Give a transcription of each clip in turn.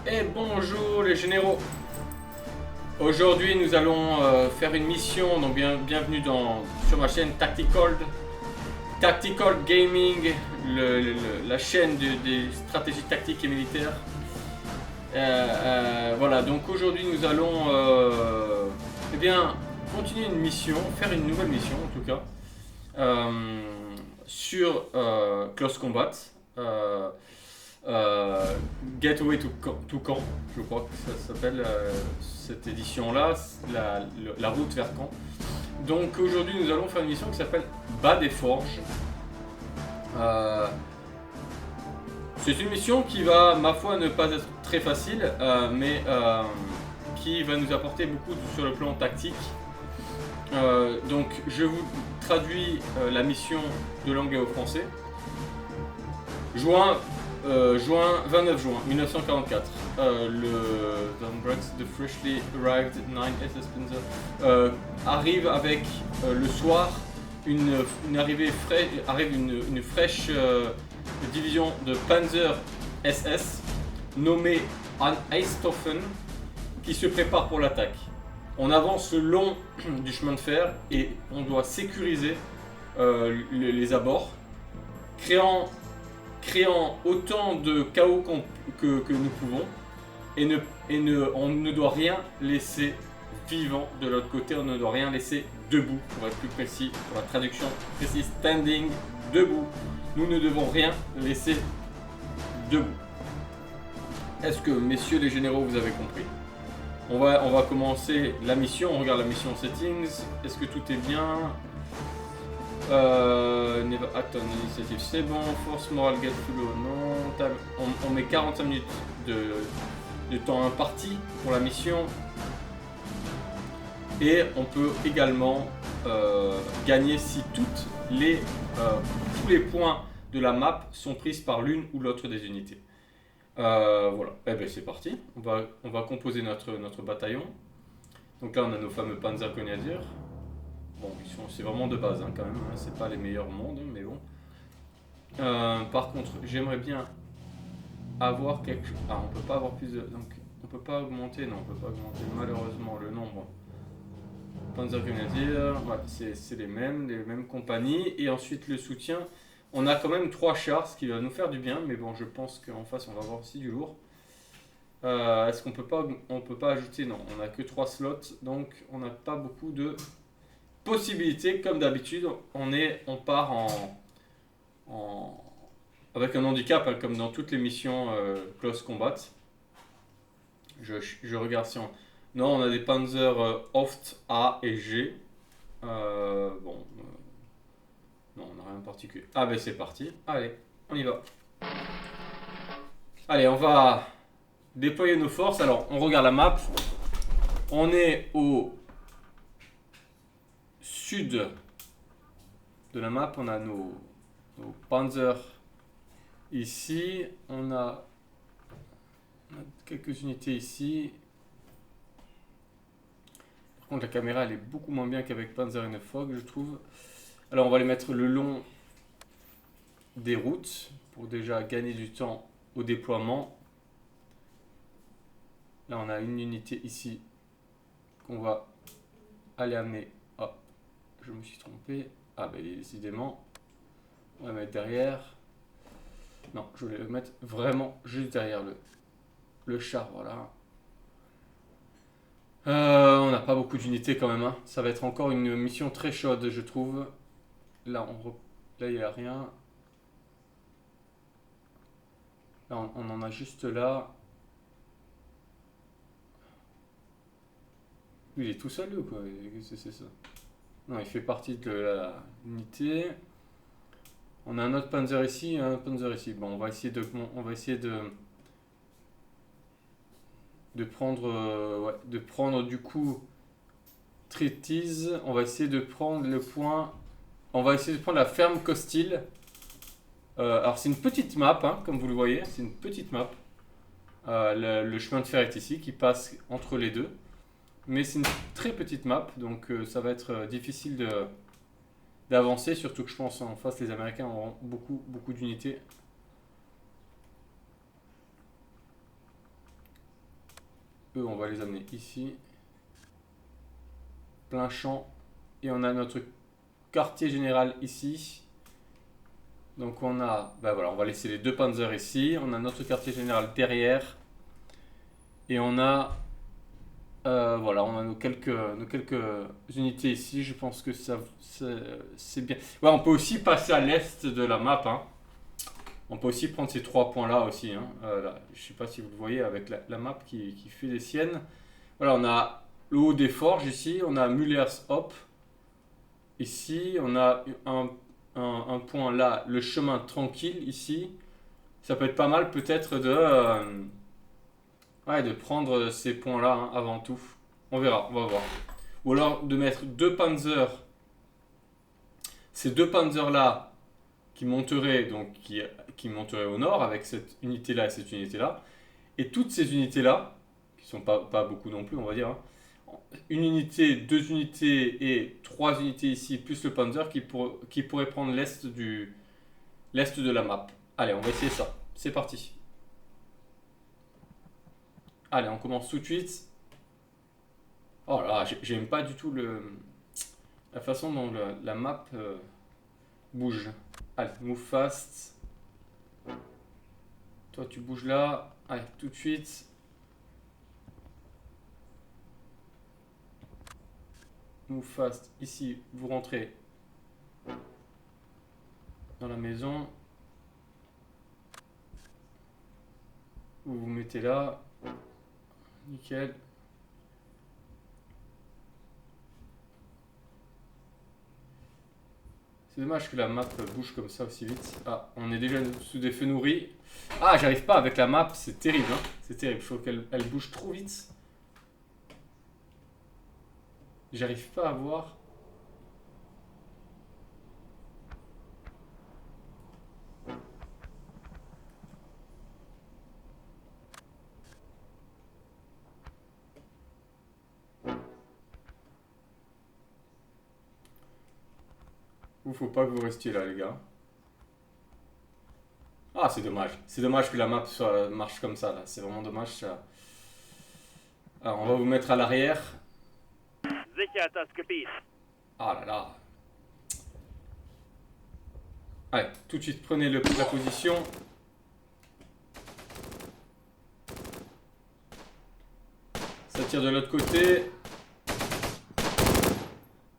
Et bonjour les généraux. Aujourd'hui nous allons faire une mission, donc bienvenue sur ma chaîne Tactical Gaming, la chaîne des stratégies tactiques et militaires. Voilà, donc aujourd'hui nous allons eh bien, continuer une mission, faire une nouvelle mission en tout cas, sur Close Combat. Euh, Gateway to Caen, je crois que ça s'appelle cette édition-là, la route vers Caen. Donc aujourd'hui nous allons faire une mission qui s'appelle Bas des Forges. C'est une mission qui va, ma foi, ne pas être très facile, mais qui va nous apporter beaucoup sur le plan tactique. Donc je vous traduis la mission de l'anglais au français. 29 juin 1944, the freshly arrived 9th Panzer arrive avec le soir une fraîche division de Panzer SS nommée Eistoffen qui se prépare pour l'attaque. On avance le long du chemin de fer et on doit sécuriser les abords, créant autant de chaos que nous pouvons on ne doit rien laisser vivant de l'autre côté, on ne doit rien laisser debout, pour être plus précis, pour la traduction précise, standing, debout. Nous ne devons rien laisser debout. Est-ce que, messieurs les généraux, vous avez compris? On va commencer la mission, on regarde la mission settings, est-ce que tout est bien? Never act on initiative, c'est bon. Force morale get too low, non. On met 45 minutes de temps imparti pour la mission. Et on peut également gagner si tous les points de la map sont pris par l'une ou l'autre des unités. Voilà, et bien c'est parti. On va composer notre bataillon. Donc là on a nos fameux Panzer Grenadiers. Bon, c'est vraiment de base quand même, hein, c'est pas les meilleurs au monde, mais bon. Par contre, j'aimerais bien avoir quelque chose. Ah, on peut pas avoir plus de. Donc, on peut pas augmenter, non, on peut pas augmenter malheureusement le nombre. Panzer Grenadier, ouais, c'est les mêmes compagnies. Et ensuite, le soutien. On a quand même 3 chars, ce qui va nous faire du bien, mais bon, je pense qu'en face, on va avoir aussi du lourd. Est-ce qu'on peut pas ajouter? Non, on a que 3 slots, donc on n'a pas beaucoup de possibilité. Comme d'habitude, on part avec un handicap, hein, comme dans toutes les missions Close Combat. Je regarde si on... Non, on a des Panzer Oft A et G. Non, on n'a rien de particulier. Ah ben c'est parti. Allez, on y va. Allez, on va déployer nos forces. Alors, on regarde la map. On est au sud de la map, on a nos Panzer ici, on a quelques unités ici. Par contre, la caméra elle est beaucoup moins bien qu'avec Panzer and Fog, je trouve. Alors, on va les mettre le long des routes pour déjà gagner du temps au déploiement. Là, on a une unité ici qu'on va aller amener. Hop, je me suis trompé. Ah ben décidément, on va mettre derrière. Non, je voulais le mettre vraiment juste derrière le char, voilà. On n'a pas beaucoup d'unités quand même, hein. Ça va être encore une mission très chaude, je trouve. Là, il n'y a rien. Là, on en a juste là. Lui, il est tout seul ou quoi? Qu'est-ce que c'est ça? Non, il fait partie de l'unité. On a un autre Panzer ici, un Panzer ici. Bon, on va essayer de prendre du coup Treatise. On va essayer de prendre le point. On va essayer de prendre la ferme Costil. Alors c'est une petite map, hein, comme vous le voyez, c'est une petite map. Le chemin de fer est ici, qui passe entre les deux. Mais c'est une très petite map, donc ça va être difficile d'avancer, surtout que je pense en face les Américains auront beaucoup d'unités. eux, on va les amener ici. Plein champ. Et on a notre quartier général ici. Donc on a, ben voilà, on va laisser les 2 panzers ici. On a notre quartier général derrière. Et on a, voilà, on a nos quelques unités ici. Je pense que ça, c'est bien. Ouais, on peut aussi passer à l'est de la map, hein. On peut aussi prendre ces 3 points là aussi, hein. Là, je sais pas si vous le voyez avec la map qui fait les siennes. Voilà, on a le haut des forges ici. On a Muller's Hop. Ici, on a un point là, le chemin tranquille ici. Ça peut être pas mal peut-être ouais, de prendre ces points-là, hein, avant tout. On verra, on va voir. Ou alors de mettre 2 panzers. Ces 2 panzers-là qui monteraient, donc, qui monteraient au nord avec cette unité-là et cette unité-là. Et toutes ces unités-là, qui sont pas beaucoup non plus, on va dire, hein, une unité, 2 unités et 3 unités ici, plus le panzer qui pourrait prendre l'est de la map. Allez, on va essayer ça. C'est parti. Allez, on commence tout de suite. Oh là, j'aime pas du tout la façon dont la map bouge. Allez, move fast. Toi, tu bouges là. Allez, tout de suite. Move fast. Ici, vous rentrez dans la maison. Vous vous mettez là. Nickel. C'est dommage que la map bouge comme ça aussi vite. Ah, on est déjà sous des feux nourris. Ah, j'arrive pas avec la map, c'est terrible, hein. C'est terrible, je trouve qu'elle bouge trop vite. J'arrive pas à voir. Ou faut pas que vous restiez là, les gars. Ah, c'est dommage. C'est dommage que la map marche comme ça, là. C'est vraiment dommage, ça. Alors, on va vous mettre à l'arrière. Ah là là. Allez, tout de suite, prenez la position. Ça tire de l'autre côté.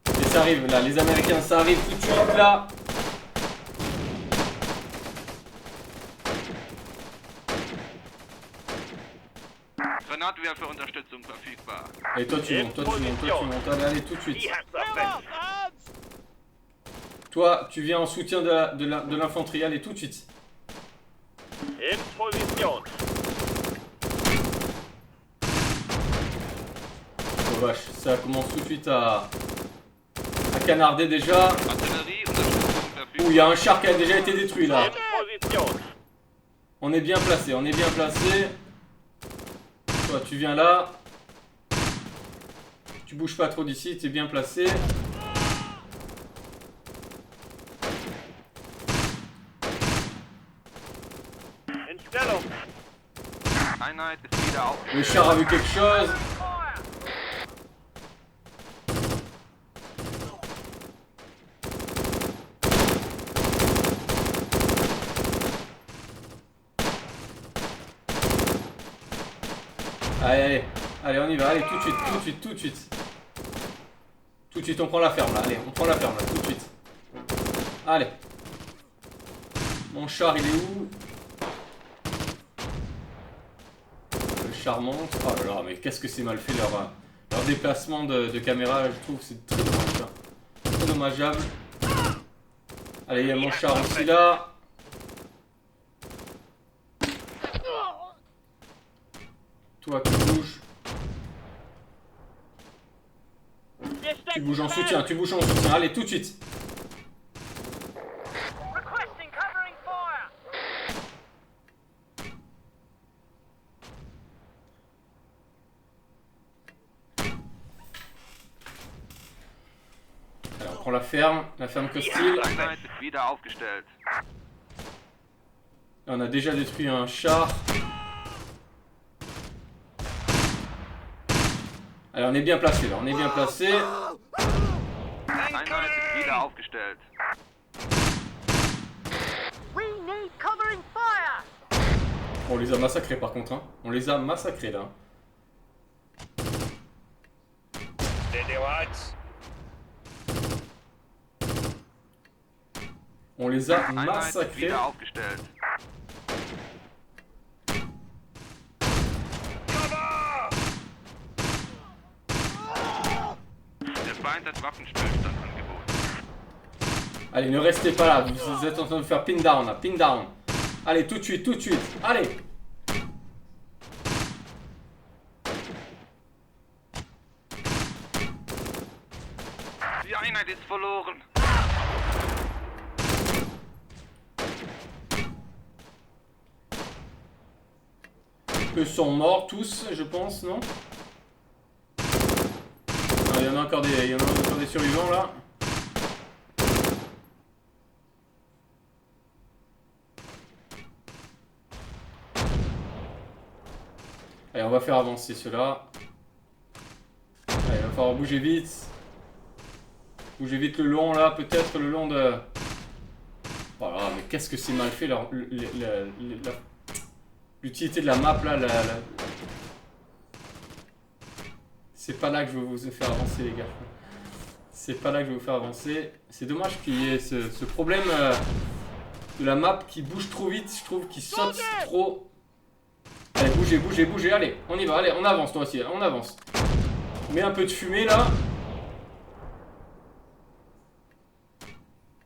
Et ça arrive, là. Les Américains, ça arrive tout de suite, là. Granatwerfer Unterstützung verfügbar. Et toi tu montes, toi tu montes, toi tu montes. Allez, allez, tout de suite. Toi, tu viens en soutien de l'infanterie. Allez, tout de suite. Oh vache, ça commence tout de suite à canarder déjà. Ouh, il y a un char qui a déjà été détruit là. On est bien placé, on est bien placé. Toi, tu viens là. Tu bouges pas trop d'ici, tu es bien placé. Le char a vu quelque chose. Allez, allez, on y va, allez, tout de suite, tout de suite, tout de suite. Tout de suite, on prend la ferme là, allez, on prend la ferme là, tout de suite. Allez. Mon char, il est où? Le char monte. Oh là là, mais qu'est-ce que c'est mal fait leur déplacement de caméra, je trouve que c'est très dommage, hein. Très dommageable. Allez, il y a mon char aussi là. Toi qui bouges. Tu bouges en soutien, tu bouges en soutien. Allez, tout de suite. Alors, on prend la ferme Costil. On a déjà détruit un char. Allez, on est bien placé là, on est bien placé. Einheit ist wieder aufgestellt. We need covering fire! On les a massacrés par contre, hein. On les a massacrés là. On les a Einheit ist massacrés. wieder aufgestellt. Der Feind hat Waffenstillstand angeboten. Allez, ne restez pas là, vous êtes en train de faire pin down là, pin down. Allez, tout de suite, allez. Die Einheit ist verloren. Eux sont morts tous, je pense, non? Non, il y en a encore des survivants là. Allez, on va faire avancer ceux-là. Allez, il va falloir bouger vite. Bouger vite le long là, peut-être le long de... Voilà, mais qu'est-ce que c'est mal fait l'utilité de la map là, c'est pas là que je veux vous faire avancer les gars. C'est pas là que je vais vous faire avancer. C'est dommage qu'il y ait ce problème de la map qui bouge trop vite, je trouve, qui saute trop. Allez, bougez, allez, on y va, allez, on avance toi aussi, on avance. Mets un peu de fumée là.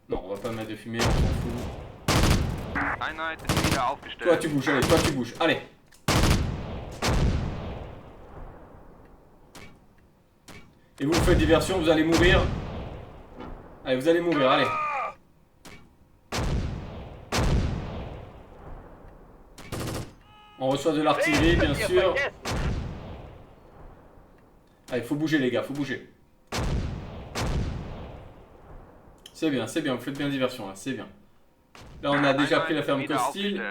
Non, on va pas mettre de fumée, on s'en fout. Einheit ist wieder aufgestellt. Toi tu bouges, allez, toi tu bouges, allez. Et vous faites diversion, vous allez mourir. Allez, vous allez mourir, allez. On reçoit de l'artillerie, bien sûr. Allez, faut bouger les gars, faut bouger. C'est bien, vous faites bien diversion là, c'est bien. Là on a déjà pris la ferme Costille.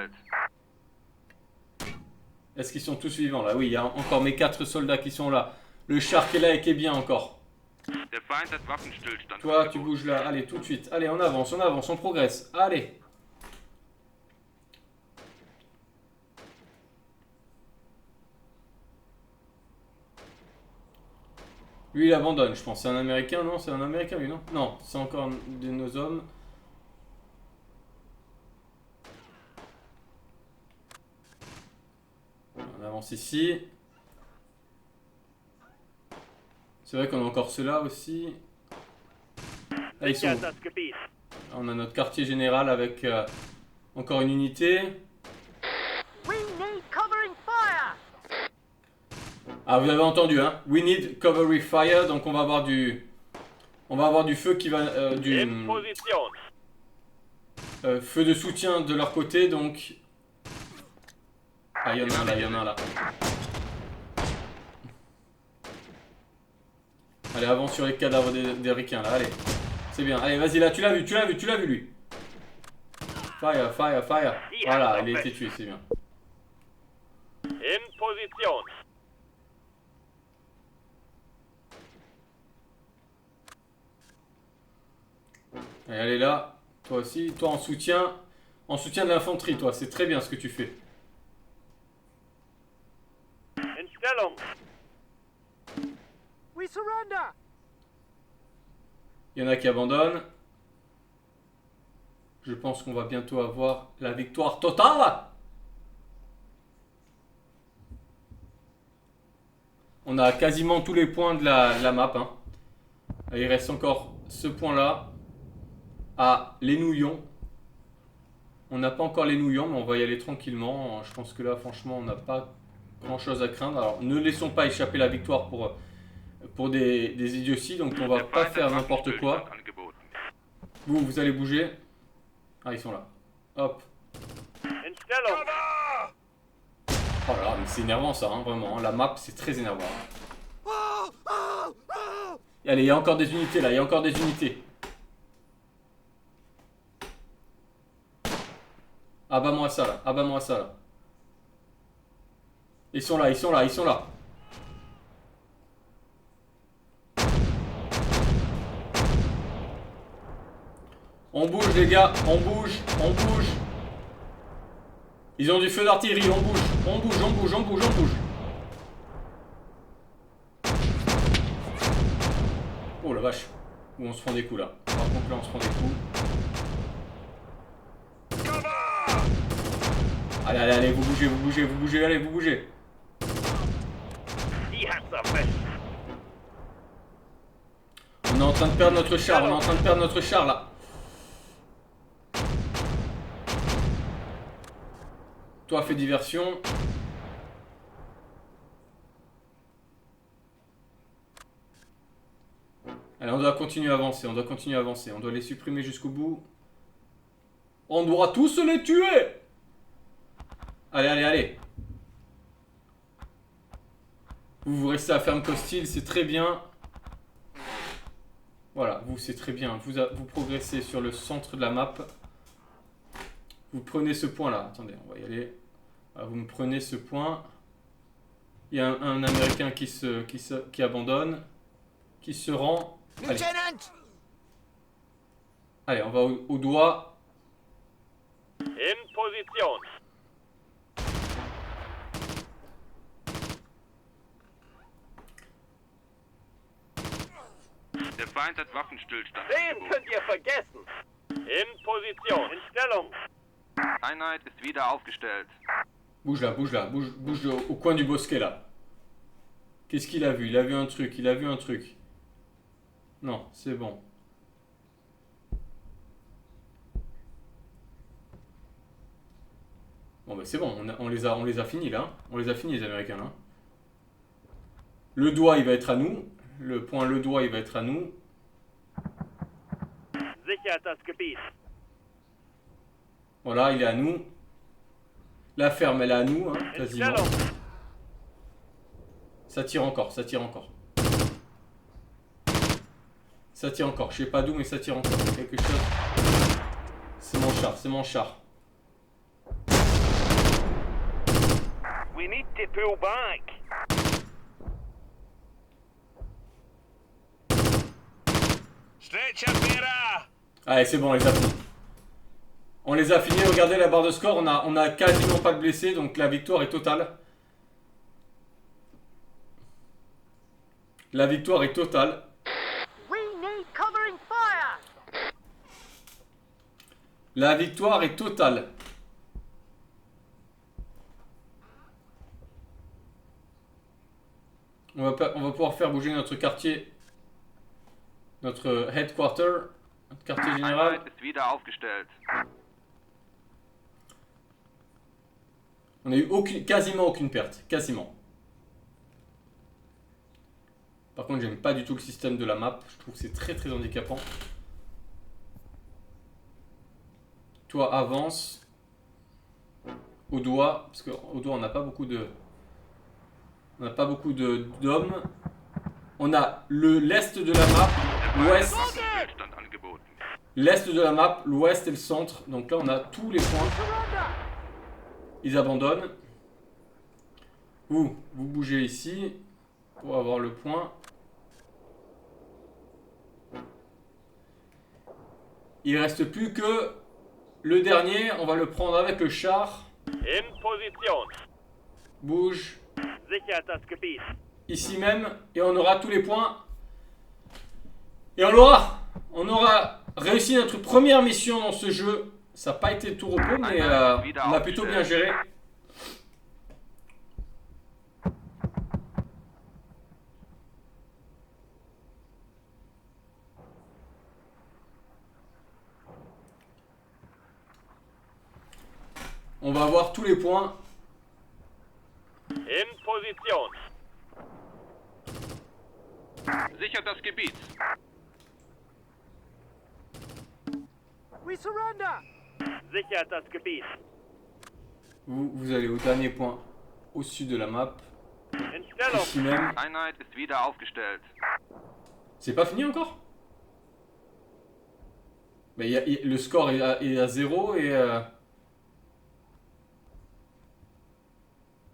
Est-ce qu'ils sont tous vivants là? Oui, il y a encore mes 4 soldats qui sont là. Le char qui est là et qui est bien encore. Toi tu bouges là, allez tout de suite. Allez on avance, on progresse. Allez. Lui il abandonne je pense, c'est un américain non? C'est un américain lui non? Non, c'est encore de nos hommes. On avance ici. C'est vrai qu'on a encore ceux-là aussi. Ah, ils sont où? On a notre quartier général avec encore une unité. We need covering fire! Ah vous avez entendu hein? We need cover fire, donc on va avoir du feu qui va feu de soutien de leur côté donc. Ah il y en a un là, il y en a un là. Allez avance sur les cadavres des ricains là, allez. C'est bien, allez vas-y là, tu l'as vu lui. Fire. Voilà, il a été tué, c'est bien. In position. Allez, allez là, toi aussi, toi en soutien de l'infanterie, toi, c'est très bien ce que tu fais. In Stellung. We surrender! Il y en a qui abandonnent. Je pense qu'on va bientôt avoir la victoire totale. On a quasiment tous les points de la map. Hein. Il reste encore ce point-là. Ah, les nouillons. On n'a pas encore les nouillons, mais on va y aller tranquillement. Je pense que là, franchement, on n'a pas grand-chose à craindre. Alors, ne laissons pas échapper la victoire pour des idioties. Donc, on va pas faire n'importe quoi. Vous allez bouger. Ah, ils sont là. Hop. In Stellung. Oh là là, mais c'est énervant ça, hein, vraiment. La map, c'est très énervant. Et allez, il y a encore des unités là, il y a encore des unités. Abat-moi ça là, abat-moi ça là. Ils sont là. On bouge les gars, on bouge, on bouge. Ils ont du feu d'artillerie, on bouge, on bouge, on bouge, on bouge, on bouge. Oh la vache. Où on se prend des coups là. Par contre là on se prend des coups. Allez, allez, allez, vous bougez, vous bougez, vous bougez, allez, vous bougez. Die hat's erwischt. On est en train de perdre notre char, on est en train de perdre notre char là. Toi fais diversion. Allez, on doit continuer à avancer, on doit continuer à avancer, on doit les supprimer jusqu'au bout. On doit tous les tuer. Allez, allez, allez. Vous restez à ferme costile, c'est très bien. Voilà, vous c'est très bien. Vous progressez sur le centre de la map. Vous prenez ce point là. Attendez, on va y aller. Voilà, vous me prenez ce point. Il y a un Américain qui abandonne. Qui se rend. Allez, allez on va au doigt. In Position. Der Feind hat Waffenstillstand Den angeboten. könnt ihr vergessen. In Position. In Stellung. Einheit ist wieder aufgestellt. Bouge là, bouge là, bouge au coin du bosquet là. Qu'est-ce qu'il a vu? Il a vu un truc, il a vu un truc. Non, c'est bon. Bon bah c'est bon, on les a finis là. On les a finis les Américains là. Le doigt il va être à nous. Le point le doigt il va être à nous. Sichert das Gebiet. Voilà, il est à nous. La ferme elle est à nous, hein, In quasiment. Stellung. Ça tire encore, ça tire encore. Ça tire encore, je sais pas d'où mais ça tire encore. Quelque chose. C'est mon char, c'est mon char. We need to pull back. Allez, c'est bon, on les a finis. On les a finis, regardez la barre de score, on a quasiment pas de blessés, donc la victoire est totale. La victoire est totale. We need covering fire! La victoire est totale. On va pouvoir faire bouger notre quartier, notre headquarter, notre quartier général. Einheit ist wieder aufgestellt. On a eu quasiment aucune perte, quasiment. Par contre, j'aime pas du tout le système de la map. Je trouve que c'est très très handicapant. Toi, avance au doigt, parce qu'au doigt, on n'a pas beaucoup de, d'hommes. On a l'est de la map, l'ouest, Waffenstillstand angeboten. l'est de la map, l'ouest et le centre. Donc là, on a tous les points. Surrender! Ils abandonnent. Vous bougez ici pour avoir le point. Il reste plus que le dernier. On va le prendre avec le char. In Position. Bouge Sichert das Gebiet. ici même et on aura tous les points. Et on l'aura. On aura réussi notre première mission dans ce jeu. Ça n'a pas été tout repos, mais on a plutôt bien géré. On va avoir tous les points. In Position. Sichert das Gebiet. We surrender! Sichert das Gebiet. Vous allez au dernier point au sud de la map. In Stellung. Ici même. Einheit ist wieder aufgestellt. C'est pas fini encore? Mais le score est à 0 et...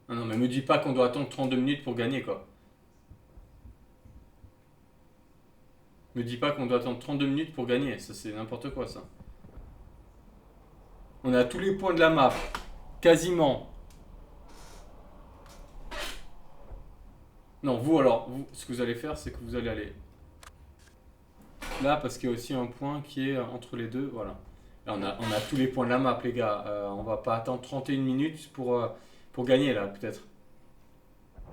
Ah non mais me dis pas qu'on doit attendre 32 minutes pour gagner quoi. Me dis pas qu'on doit attendre 32 minutes pour gagner, ça c'est n'importe quoi ça. On a tous les points de la map, quasiment. Non, vous alors, vous, ce que vous allez faire, c'est que vous allez aller là, parce qu'il y a aussi un point qui est entre les deux, voilà. Là, on a tous les points de la map, les gars. On va pas attendre 31 minutes pour gagner, là, peut-être.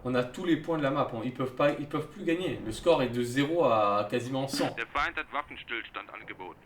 On a tous les points de la map. Ils peuvent plus gagner. Le score est de 0 à quasiment 100. Der Feind hat Waffenstillstand angeboten.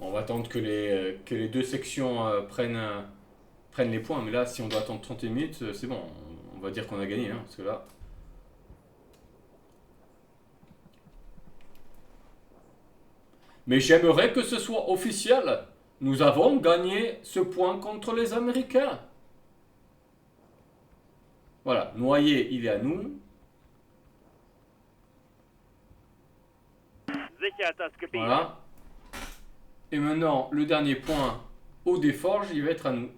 On va attendre que les deux sections prennent les points. Mais là, si on doit attendre 30 minutes, c'est bon. On va dire qu'on a gagné. Hein, parce que là... Mais j'aimerais que ce soit officiel. Nous avons gagné ce point contre les Américains. Voilà. Noyer, il est à nous. Sichert das Gebiet. Voilà. Et maintenant, le dernier point au Desforges, il va être à nous.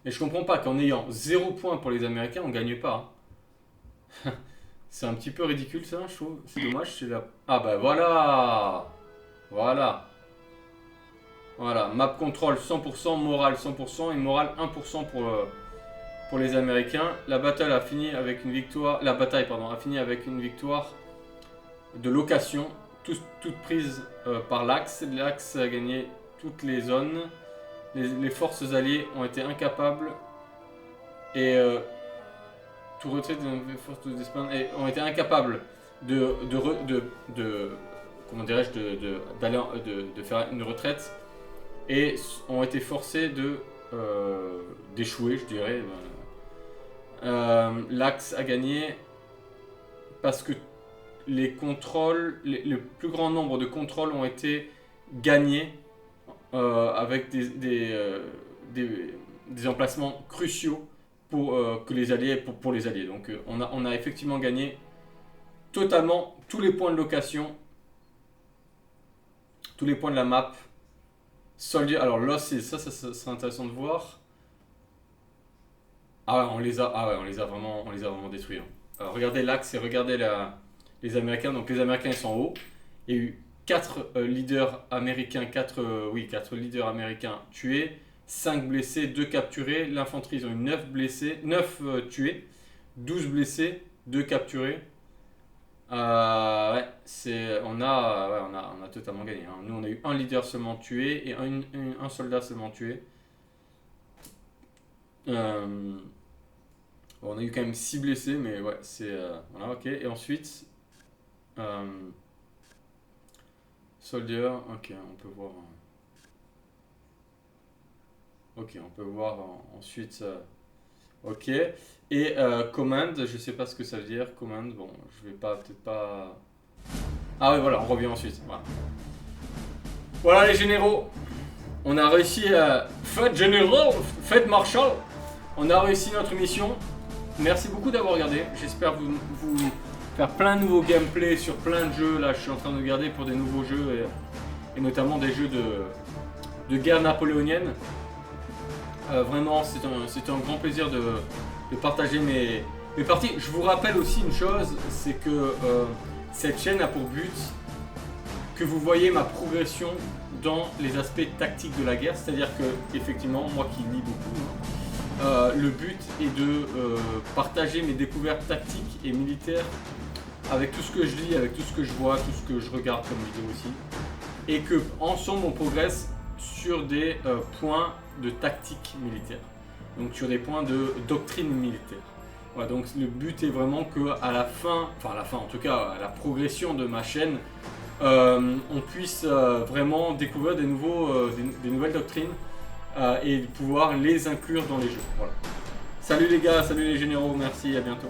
Mais je comprends pas qu'en ayant 0 point pour les Américains, on gagne pas. Hein. C'est un petit peu ridicule ça, je trouve. C'est dommage, c'est là. Ah bah voilà. Voilà. Voilà, map control 100%, morale 100% et morale 1% pour les Américains. La bataille a fini avec une victoire. La bataille, pardon, a fini avec une victoire de location, toute prise par l'Axe. L'Axe a gagné toutes les zones. Les forces alliées ont été incapables et tout retrait des forces d'Espagne et ont été incapables de comment dirais-je de faire une retraite et ont été forcés d'échouer, je dirais. L'Axe a gagné parce que les contrôles, le plus grand nombre de contrôles ont été gagnés avec des emplacements cruciaux pour que les alliés pour les alliés. Donc on a effectivement gagné totalement tous les points de location, tous les points de la map. Soldier, alors là c'est intéressant de voir. Ah ouais, on les a vraiment détruits. Hein. Alors, regardez l'Axe et regardez les Américains. Donc les Américains ils sont en haut. Il y a eu 4 leaders américains, 4 leaders américains tués, 5 blessés, 2 capturés. L'infanterie, ils ont eu 9 blessés, 9 tués, 12 blessés, 2 capturés. On a totalement gagné. Hein. Nous, on a eu un leader seulement tué et un soldat seulement tué. On a eu quand même 6 blessés, mais ouais, c'est... voilà, ok. Et ensuite... Soldier, ok, on peut voir... Ok, on peut voir ensuite... ok. Et command, je sais pas ce que ça veut dire. Command, bon, je vais peut-être pas... Ah ouais, voilà, on revient ensuite. Voilà, voilà les généraux. On a réussi à... Faites général, faites marshal. On a réussi notre mission. Merci beaucoup d'avoir regardé. J'espère vous faire plein de nouveaux gameplays sur plein de jeux. Là, je suis en train de regarder pour des nouveaux jeux et notamment des jeux de guerre napoléonienne. Vraiment, c'est un grand plaisir de partager mes parties. Je vous rappelle aussi une chose, c'est que cette chaîne a pour but que vous voyez ma progression dans les aspects tactiques de la guerre. C'est-à-dire que, effectivement, moi qui lis beaucoup, le but est de partager mes découvertes tactiques et militaires avec tout ce que je lis, avec tout ce que je vois, tout ce que je regarde comme vidéo aussi. Et que, ensemble, on progresse sur des points de tactique militaire. Donc sur des points de doctrine militaire. Voilà, donc le but est vraiment que à la fin, en tout cas à la progression de ma chaîne, on puisse vraiment découvrir des nouvelles doctrines et pouvoir les inclure dans les jeux. Voilà. Salut les gars, salut les généraux, merci, à bientôt.